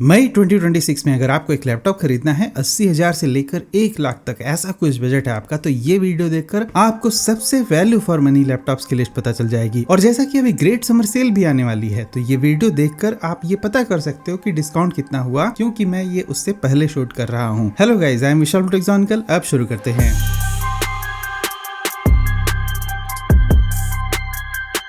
मई 2026 में अगर आपको एक लैपटॉप खरीदना है 80,000 से लेकर 1 लाख तक, ऐसा कुछ बजट है आपका, तो ये वीडियो देखकर आपको सबसे वैल्यू फॉर मनी लैपटॉप्स की लिस्ट पता चल जाएगी। और जैसा कि अभी ग्रेट समर सेल भी आने वाली है, तो ये वीडियो देखकर आप ये पता कर सकते हो कि डिस्काउंट कितना हुआ, क्योंकि मैं ये उससे पहले शूट कर रहा हूँ। Hello guys, I am Vishal tech zone uncle. अब शुरू करते हैं।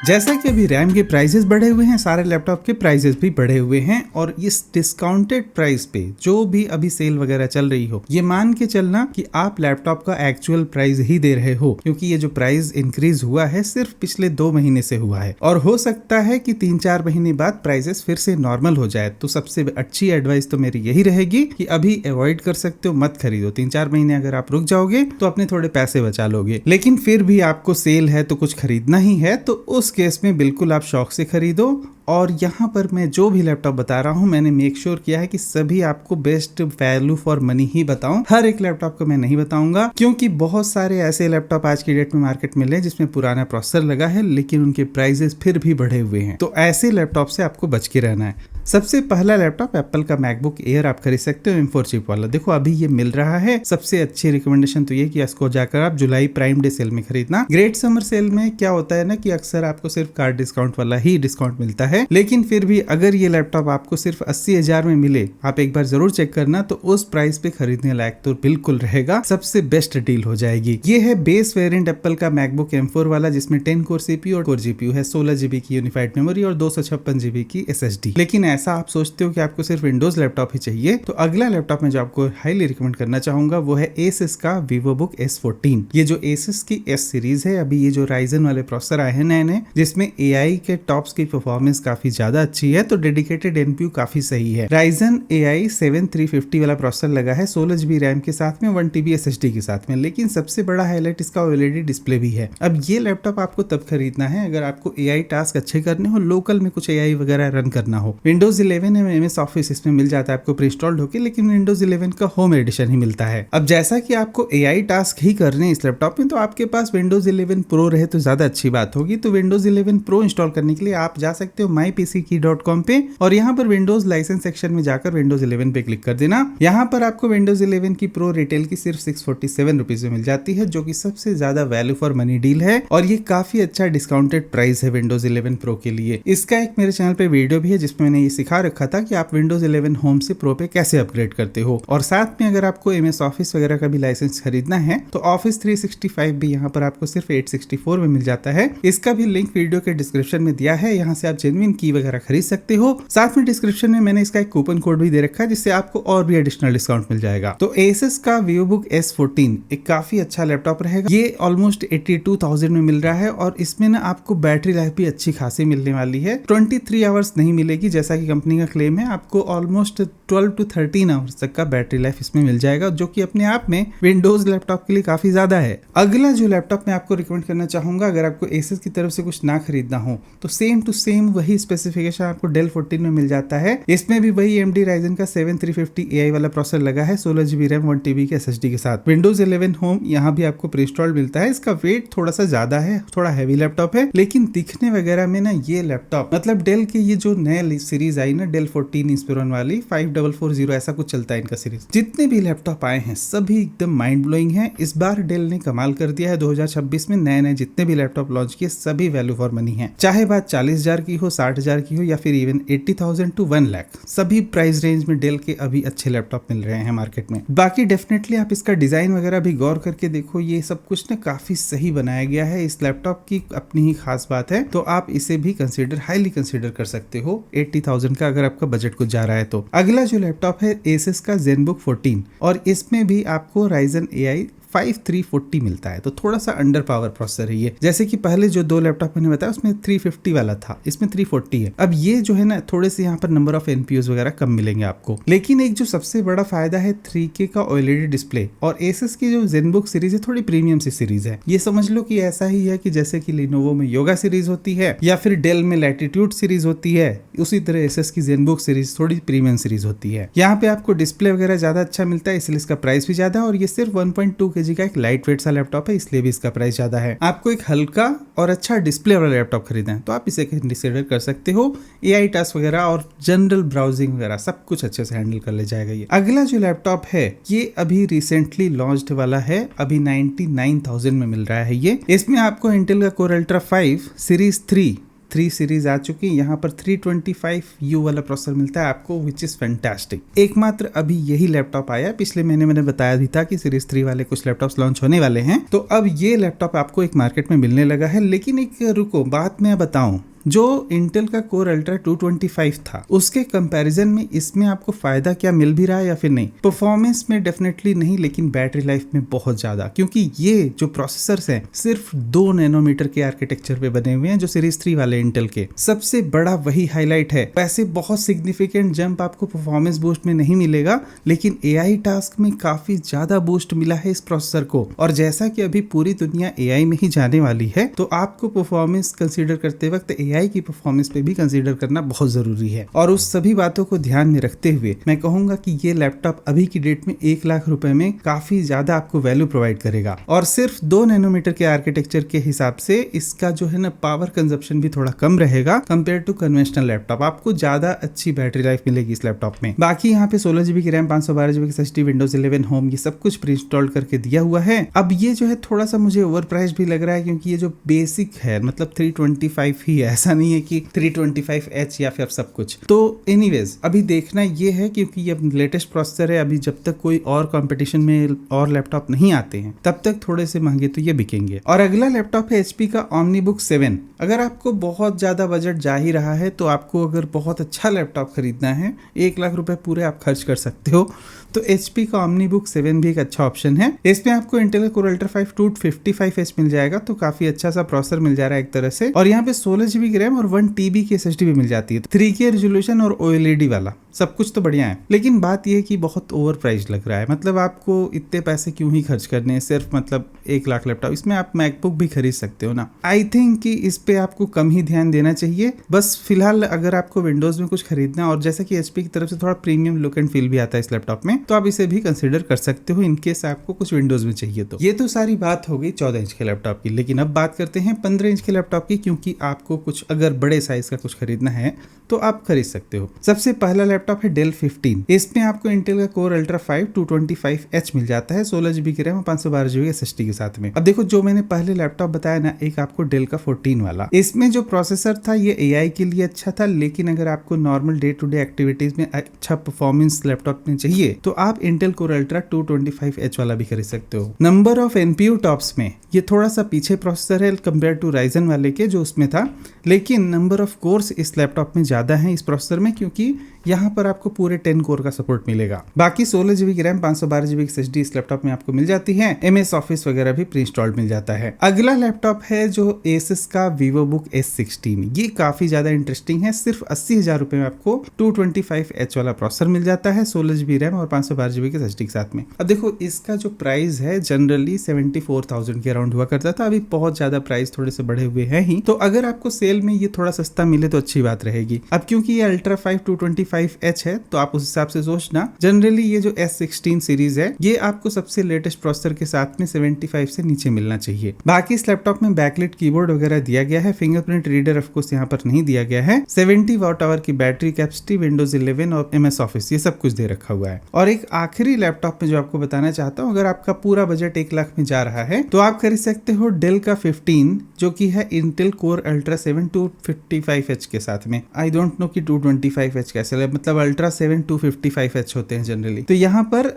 जैसा कि अभी रैम के प्राइसेस बढ़े हुए हैं, सारे लैपटॉप के प्राइसेस भी बढ़े हुए हैं। और इस डिस्काउंटेड प्राइस पे जो भी अभी सेल वगैरह चल रही हो, ये मान के चलना कि आप लैपटॉप का एक्चुअल प्राइस ही दे रहे हो, क्योंकि ये जो प्राइस इंक्रीज हुआ है सिर्फ पिछले 2 महीने से हुआ है। और हो सकता है कि 3-4 महीने बाद प्राइसेस फिर से नॉर्मल हो जाए। तो सबसे अच्छी एडवाइस तो मेरी यही रहेगी कि अभी अवॉइड कर सकते हो, मत खरीदो। 3-4 महीने अगर आप रुक जाओगे तो अपने थोड़े पैसे बचा लोगे। लेकिन फिर भी आपको सेल है तो कुछ खरीदना ही है, तो उस केस में बिल्कुल आप शौक से खरीदो। और यहाँ पर मैं जो भी लैपटॉप बता रहा हूँ, मैंने मेक श्योर किया है कि सभी आपको बेस्ट वैल्यू फॉर मनी ही बताऊं। हर एक लैपटॉप को मैं नहीं बताऊंगा, क्योंकि बहुत सारे ऐसे लैपटॉप आज की डेट में मार्केट में ले जिसमें पुराना प्रोसेसर लगा है, लेकिन उनके प्राइसेस फिर भी बढ़े हुए हैं। तो ऐसे लैपटॉप से आपको बच के रहना है। सबसे पहला लैपटॉप एप्पल का मैकबुक एयर आप खरीद सकते हो, M4 चिप वाला। देखो अभी ये मिल रहा है। सबसे अच्छी रिकमेंडेशन तो ये कि इसको जाकर आप जुलाई प्राइम डे सेल में खरीदना। ग्रेट समर सेल में क्या होता है ना कि अक्सर आपको सिर्फ कार्ड डिस्काउंट वाला ही डिस्काउंट मिलता है, लेकिन फिर भी अगर ये लैपटॉप आपको सिर्फ 80,000 में मिले, आप एक बार जरूर चेक करना, तो उस प्राइस पे खरीदने लायक तो बिल्कुल रहेगा। सबसे बेस्ट डील हो जाएगी। ये है बेस वेरिएंट एप्पल का मैकबुक M4 वाला, जिसमें 10 कोर CPU और 4 GPU है, 16 GB की यूनिफाइड मेमोरी और 256 GB की SSD। लेकिन ऐसा आप सोचते हो कि आपको सिर्फ विंडोज लैपटॉप ही चाहिए, तो अगला लैपटॉप में जो आपको हाईली रिकमेंड करना चाहूंगा वो है Asus का VivoBook S14। ये जो Asus की S सीरीज है, अभी ये जो Ryzen वाले प्रोसेसर आए हैं नए, जिसमें AI के टॉप्स की परफॉर्मेंस काफी ज्यादा अच्छी है, तो डेडिकेटेड NPU काफी सही है। Ryzen AI 7350 वाला प्रोसेसर लगा है, 16 GB रैम के साथ में, 1 TB SSD के साथ में। लेकिन सबसे बड़ा हाईलाइट इसका OLED डिस्प्ले भी है। अब ये लैपटॉप आपको तब खरीदना है अगर आपको AI टास्क अच्छे करने हो, लोकल में कुछ AI वगैरह रन करना हो। विंडोज 11 में MS ऑफिस इसमें मिल जाता है आपको प्री इंस्टॉल्ड होके, लेकिन विंडोज 11 का होम एडिशन ही मिलता है। अब जैसा कि आपको AI टास्क ही करने हैं इस लैपटॉप में, तो आपके पास विंडोज 11 प्रो रहे तो ज्यादा अच्छी बात होगी। तो विंडोज 11 प्रो इंस्टॉल करने के लिए आप जा सकते हो mypckey.com पे, और यहाँ पर विंडोज लाइसेंस सेक्शन में जाकर विंडोज 11 पे क्लिक कर देना। यहाँ पर आपको विंडोज 11 की प्रो रिटेल की सिर्फ 647 रुपीज में मिल जाती है, जो कि सबसे ज्यादा वैल्यू फॉर मनी डील है। और ये काफी अच्छा डिस्काउंटेड प्राइस है विंडोज 11 प्रो के लिए। इसका एक मेरे चैनल पे वीडियो भी है जिसमें मैंने ये सिखा रखा था कि आप विंडोज 11 होम से प्रो पे कैसे अपग्रेड करते हो। और साथ में अगर आपको MS ऑफिस वगैरह का भी लाइसेंस खरीदना है, तो ऑफिस 365 भी यहाँ पर आपको सिर्फ 864 में मिल जाता है। इसका भी लिंक वीडियो के डिस्क्रिप्शन में दिया है, यहाँ से आप जेन्युइन की वगैरह खरीद सकते हो। साथ में डिस्क्रिप्शन में मैंने इसका एक कूपन कोड भी दे रखा है, जिससे आपको और भी एडिशनल डिस्काउंट मिल जाएगा। तो Asus का VivoBook S14 एक काफी अच्छा लैपटॉप रहेगा। ये ऑलमोस्ट 82,000 में मिल रहा है, और इसमें ना आपको बैटरी लाइफ भी अच्छी खासी मिलने वाली है। 23 आवर्स नहीं मिलेगी जैसा कि कंपनी का क्लेम है, आपको ऑलमोस्ट 12 to 13 आवर्स तक का बैटरी लाइफ इसमें मिल जाएगा, जो कि अपने आप में विंडोज लैपटॉप के लिए काफी ज्यादा है। अगला जो लैपटॉप मैं आपको रिकमेंड करना चाहूंगा, अगर आपको Asus की तरफ से कुछ ना खरीदना हो, तो सेम टू सेम वही स्पेसिफिकेशन आपको Dell 14 में मिल जाता है। इसमें भी वही AMD Ryzen का 7350 AI वाला प्रोसेसर लगा है, 16 GB रैम, 1 TB के SSD के साथ। विंडोज 11 होम यहाँ भी आपको प्री इंस्टॉल्ड मिलता है। इसका वेट थोड़ा सा ज्यादा है, थोड़ा हैवी लैपटॉप है, लेकिन दिखने वगैरह में ना ये लैपटॉप, मतलब डेल के ये जो नए सीरीज आई ना, Dell 14 Inspiron वाली 5440 ऐसा कुछ चलता है इनका सीरीज, जितने भी लैपटॉप आए हैं सभी एकदम माइंड ब्लोइंग है। इस बार डेल ने कमाल कर दिया है। 2026 में नए जितने भी लैपटॉप लॉन्च किए सभी वैल्यू फॉर मनी है। चाहे बात 40,000 की हो, 60,000 की हो, या फिर इवन 80,000 to 1 लाख, सभी प्राइस रेंज में डेल के अभी अच्छे लैपटॉप मिल रहे हैं मार्केट में। बाकी डेफिनेटली आप इसका डिजाइन वगैरह भी गौर करके देखो, ये सब कुछ ना काफी सही बनाया गया है। इस लैपटॉप की अपनी ही खास बात है, तो आप इसे भी हाईली कंसीडर कर सकते हो 80,000 का, अगर आपका बजट कुछ जा रहा है तो। अगला जो लैपटॉप है Asus का ZenBook 14, और इसमें भी आपको Ryzen AI 5340 मिलता है, तो थोड़ा सा अंडर पावर प्रोसेसर है ये। जैसे कि पहले जो 2 लैपटॉप मैंने बताया उसमें 350 वाला था, इसमें 340 है। अब ये जो है ना, थोड़े से यहाँ पर नंबर ऑफ NPUs वगैरह कम मिलेंगे आपको, लेकिन एक जो सबसे बड़ा फायदा है 3K का OLED डिस्प्ले। और Asus की जो ZenBook सीरीज है थोड़ी प्रीमियम सी सीरीज है। ये समझ लो कि ऐसा ही है कि जैसे कि Lenovo में योगा सीरीज होती है, या फिर डेल में लैटिट्यूड सीरीज होती है, उसी तरह Asus की ZenBook सीरीज थोड़ी प्रीमियम सीरीज होती है। यहाँ पे आपको डिस्प्ले वगैरह ज्यादा अच्छा मिलता है, इसलिए इसका प्राइस भी ज्यादा है। और ये सिर्फ 1.2 kg का एक लाइट वेट सा लैपटॉप है, इसलिए भी इसका प्राइस ज्यादा है। आपको एक हल्का और अच्छा डिस्प्ले वाला लैपटॉप खरीदना है तो आप इसे कंसीडर कर सकते हो। AI टास्क वगैरह और जनरल ब्राउजिंग वगैरह सब कुछ अच्छे से हैंडल कर ले जाएगा ये। अगला जो लैपटॉप है ये अभी रिसेंटली लॉन्च्ड वाला है, अभी 99,000 में मिल रहा है ये। इसमें आपको इंटेल का Core Ultra 5 सीरीज 3 सीरीज आ चुकी है। यहाँ पर 325U वाला प्रोसेसर मिलता है आपको, विच इज फैंटास्टिक। एकमात्र अभी यही लैपटॉप आया, पिछले महीने मैंने बताया भी था कि सीरीज 3 वाले कुछ लैपटॉप्स लॉन्च होने वाले हैं, तो अब ये लैपटॉप आपको एक मार्केट में मिलने लगा है। लेकिन एक रुको, बात मैं बताऊं, जो इंटेल का Core Ultra 225 था उसके कंपैरिजन में इसमें आपको फायदा क्या मिल भी रहा है या फिर नहीं? परफॉर्मेंस में डेफिनेटली नहीं, लेकिन बैटरी लाइफ में बहुत ज्यादा, क्योंकि ये जो प्रोसेसर्स हैं सिर्फ 2 नैनोमीटर के आर्किटेक्चर पे बने हुए हैं जो सीरीज 3 वाले इंटेल के। सबसे बड़ा वही हाईलाइट है। वैसे बहुत सिग्निफिकेंट जंप आपको परफॉर्मेंस बूस्ट में नहीं मिलेगा, लेकिन AI टास्क में काफी ज्यादा बूस्ट मिला है इस प्रोसेसर को। और जैसा कि अभी पूरी दुनिया AI में ही जाने वाली है, तो आपको परफॉर्मेंस कंसीडर करते वक्त AI की परफॉर्मेंस पे भी कंसीडर करना बहुत जरूरी है। और उस सभी बातों को ध्यान में रखते हुए मैं कहूंगा कि ये लैपटॉप अभी की डेट में 1 लाख रुपए में काफी ज्यादा आपको वैल्यू प्रोवाइड करेगा। और सिर्फ 2 नैनोमीटर के आर्किटेक्चर के हिसाब से इसका जो है ना पावर कंजप्शन भी थोड़ा कम रहेगा कंपेयर टू कन्वेंशनल लैपटॉप। आपको ज्यादा अच्छी बैटरी लाइफ मिलेगी इस लैपटॉप में। बाकी यहाँ पे 16GB की रैम, 512GB की SSD, Windows 11 होम, ये सब कुछ प्री इंस्टॉल करके दिया हुआ है। अब ये जो है थोड़ा सा मुझे ओवर प्राइस भी लग रहा है, क्योंकि ये जो बेसिक है मतलब 325 ही है, ऐसा नहीं है कि 325H या फिर सब कुछ। तो एनीवेज अभी देखना ये है, क्योंकि ये लेटेस्ट प्रोसेसर है, अभी जब तक कोई और कंपटीशन में और लैपटॉप नहीं आते हैं तब तक थोड़े से महंगे तो ये बिकेंगे। और अगला लैपटॉप है HP का OmniBook 7। अगर आपको बहुत ज्यादा बजट जा ही रहा है तो आपको अगर बहुत अच्छा लैपटॉप खरीदना है, 1 लाख रुपए पूरे आप खर्च कर सकते हो, तो HP का OmniBook 7 भी एक अच्छा ऑप्शन है। इसमें आपको इंटेल का Core Ultra 5 255H मिल जाएगा, तो काफी अच्छा सा प्रोसेसर मिल जा रहा है एक तरह से। और यहाँ पे 16GB की रैम और 1TB की SSD भी मिल जाती है, 3K रेजोल्यूशन और OLED वाला, सब कुछ तो बढ़िया है। लेकिन बात यह है कि बहुत ओवर प्राइस लग रहा है। मतलब आपको इतने पैसे क्यों ही खर्च करने हैं सिर्फ मतलब 1 लाख लैपटॉप? इसमें आप मैकबुक भी खरीद सकते हो ना। आई थिंक कि इस पे आपको कम ही ध्यान देना चाहिए। बस फिलहाल अगर आपको विंडोज में कुछ खरीदना, और जैसा कि HP की तरफ से थोड़ा प्रीमियम लुक एंड फील भी आता है इस लैपटॉप में, तो आप इसे भी कंसिडर कर सकते हो इनकेस आपको कुछ विंडोज में चाहिए तो। ये तो सारी बात हो गई 14 इंच के लैपटॉप की। लेकिन अब बात करते हैं 15 इंच के लैपटॉप की, क्योंकि आपको कुछ अगर बड़े साइज का कुछ खरीदना है तो आप खरीद सकते हो। सबसे पहला लैपटॉप है Dell 15। इसमें आपको इंटेल का Core Ultra 5 225H मिल जाता है, 16GB की रैम और 512GB की SSD के साथ में। अब देखो, जो मैंने पहले लैपटॉप बताया ना, एक आपको Dell का 14 वाला, इसमें जो प्रोसेसर था ये AI के लिए अच्छा था, लेकिन अगर आपको normal day to day activities में अच्छा परफॉर्मेंस लैपटॉप में चाहिए तो आप इंटेल Core Ultra 225H वाला भी खरीद सकते हो। नंबर ऑफ NPU टॉप्स में ये थोड़ा सा पीछे प्रोसेसर है कंपेयर टू Ryzen वाले के जो उसमें था, लेकिन नंबर ऑफ कोर्स इस लैपटॉप में ज्यादा है इस प्रोसेसर में, क्योंकि यहाँ पर आपको पूरे 10 कोर का सपोर्ट मिलेगा। बाकी 16GB की रैम, 512GB की SSD इस लैपटॉप में आपको मिल जाती है। MS ऑफिस वगैरह भी प्री इंस्टॉल्ड मिल जाता है। अगला लैपटॉप है जो Asus का VivoBook S16। ये काफी ज्यादा इंटरेस्टिंग है। सिर्फ 80,000 रुपए में आपको 225H वाला प्रोसेसर मिल जाता है, 16GB रैम और 512GB की SSD के साथ में। अब देखो, इसका जो प्राइस है जनरली 74,000 के अराउंड हुआ करता था, अभी बहुत ज्यादा प्राइस थोड़े से बढ़े हुए हैं ही, तो अगर आपको सेल में ये थोड़ा सस्ता मिले तो अच्छी बात रहेगी। अब क्योंकि ये Ultra 5 225H है, तो आप उस हिसाब से सोचना। जनरली ये जो S16 सीरीज है ये आपको सबसे लेटेस्ट प्रोसेसर के साथ में 75 से नीचे मिलना चाहिए। बाकी इस लैपटॉप में बैकलिट कीबोर्ड वगैरह दिया गया है, फिंगरप्रिंट रीडर ऑफ कोर्स यहाँ पर नहीं दिया गया है, 70 वॉट आवर की बैटरी कैपेसिटी, Windows 11 और MS ऑफिस, ये सब कुछ दे रखा हुआ है। और एक आखिरी लैपटॉप में जो आपको बताना चाहता हूँ, अगर आपका पूरा बजट 1 लाख में जा रहा है तो आप खरीद सकते हो Dell का 15, जो कि है Intel Core Ultra 7 255H के साथ में। आई डोंट नो कि 225H कैसे, मतलब Ultra 7 255H होते हैं जनरली। तो यहाँ पर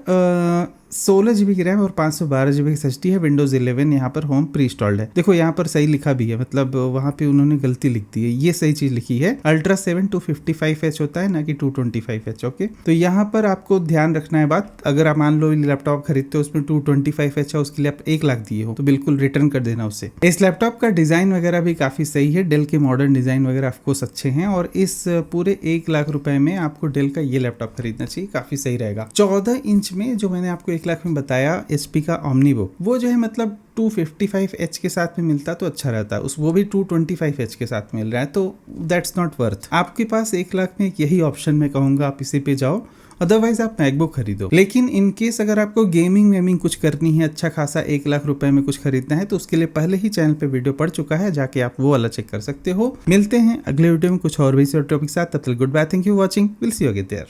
16GB की रैम और 512GB की SSD है, Windows 11 यहाँ पर होम प्री इंस्टॉल्ड है। देखो यहाँ पर सही लिखा भी है, मतलब वहाँ पे उन्होंने गलती लिख दी है, ये सही चीज लिखी है। Ultra 7 255H होता है ना कि 225H। ओके, तो यहाँ पर आपको ध्यान रखना है बात, अगर आप मान लो लैपटॉप खरीदते हो उसमें 225H है, उसके लिए आप 1 लाख दिए हो तो बिल्कुल रिटर्न कर देना उससे। इस लैपटॉप का डिजाइन वगैरह भी काफी सही है, डेल के मॉडर्न डिजाइन वगैरह ऑफकोर्स अच्छे हैं, और इस पूरे 1 लाख रुपए में आपको डेल का ये लैपटॉप खरीदना चाहिए, काफी सही रहेगा। 14 इंच में जो मैंने आपको एक 1 लाख में बताया HP का OmniBook, वो जो है मतलब 255H के साथ में मिलता तो अच्छा रहता, उस वो भी 225H के साथ मिल रहा है, तो दैट्स नॉट वर्थ। आपके पास 1 लाख में यही ऑप्शन मैं कहूँगा, आप इसी पे जाओ, अदरवाइज आप मैकबुक खरीदो। लेकिन इन केस अगर आपको गेमिंग वेमिंग कुछ करनी है, अच्छा खासा 1 लाख रुपए में कुछ खरीदना है, तो उसके लिए पहले ही चैनल पे वीडियो पड़ चुका है, जाके आप वो वाला चेक कर सकते हो। मिलते हैं अगले वीडियो में कुछ और भी टॉपिक के साथ, तब तक goodbye, thank you watching, will see you again there.